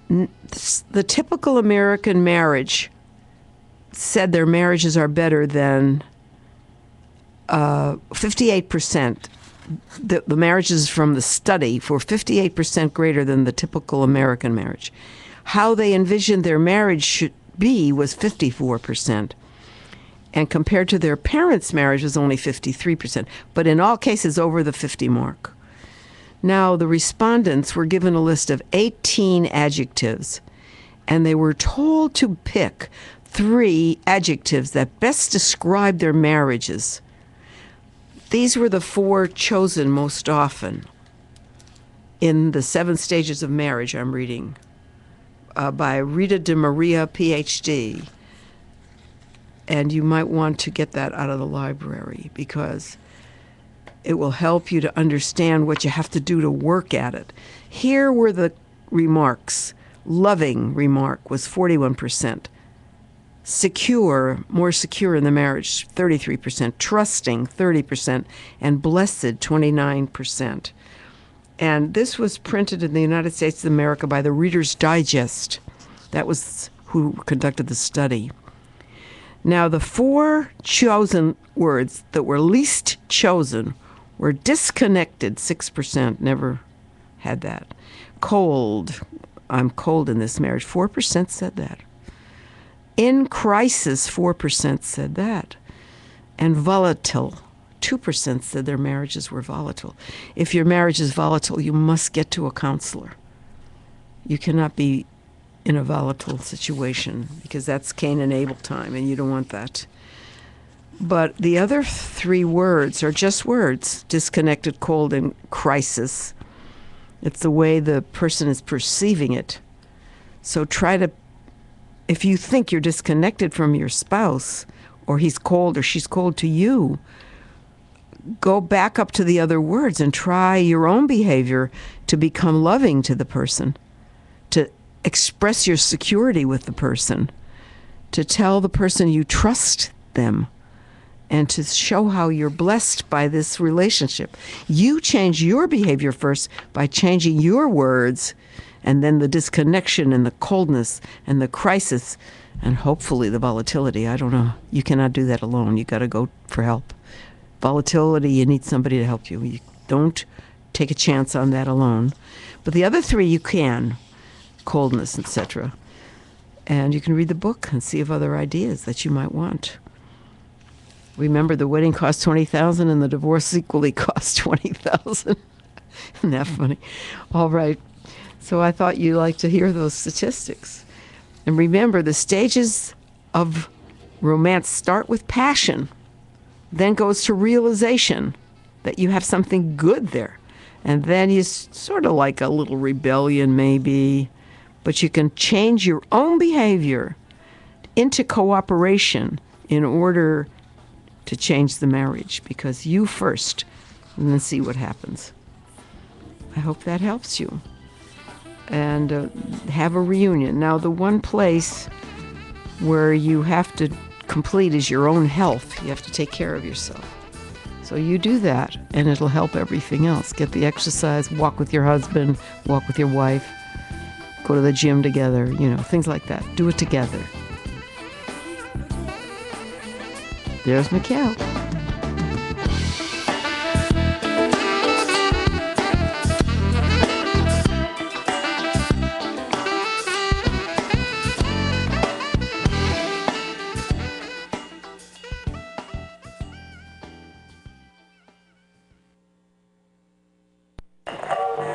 The typical American marriage said their marriages are better than 58%. The marriages from the study were 58% greater than the typical American marriage. How they envisioned their marriage should be was 54%. And compared to their parents' marriage was only 53%, but in all cases over the 50 mark. Now, the respondents were given a list of 18 adjectives, and they were told to pick 3 adjectives that best describe their marriages. These were the 4 chosen most often in the 7 Stages of Marriage I'm reading by Rita de Maria, Ph.D., and you might want to get that out of the library because it will help you to understand what you have to do to work at it. Here were the remarks. Loving remark was 41%. Secure, more secure in the marriage, 33%. Trusting, 30%. And blessed, 29%. And this was printed in the United States of America by the Reader's Digest. That was who conducted the study. Now, the 4 chosen words that were least chosen were disconnected, 6%, never had that. Cold, I'm cold in this marriage, 4% said that. In crisis, 4% said that. And volatile, 2% said their marriages were volatile. If your marriage is volatile, you must get to a counselor. You cannot be in a volatile situation because that's Cain and Abel time, and you don't want that. But the other 3 words are just words: disconnected, cold, and crisis. It's the way the person is perceiving it. So try to, if you think you're disconnected from your spouse, or he's cold or she's cold to you, go back up to the other words and try your own behavior to become loving to the person, to express your security with the person, to tell the person you trust them, and to show how you're blessed by this relationship. You change your behavior first by changing your words, and then the disconnection and the coldness and the crisis and hopefully the volatility. I don't know. You cannot do that alone. You got to go for help. Volatility, you need somebody to help you. You don't take a chance on that alone. But the other 3 you can. Coldness, etc. And you can read the book and see of other ideas that you might want. Remember, the wedding cost $20,000 and the divorce equally cost $20,000. Isn't that funny? All right. So I thought you'd like to hear those statistics. And remember, the stages of romance start with passion, then goes to realization that you have something good there. And then you sort of like a little rebellion maybe, but you can change your own behavior into cooperation in order to change the marriage, because you first, and then see what happens. I hope that helps you. And have a reunion. Now, the one place where you have to complete is your own health. You have to take care of yourself. So you do that, and it'll help everything else. Get the exercise, walk with your husband, walk with your wife, go to the gym together, things like that. Do it together. There's Mikkel.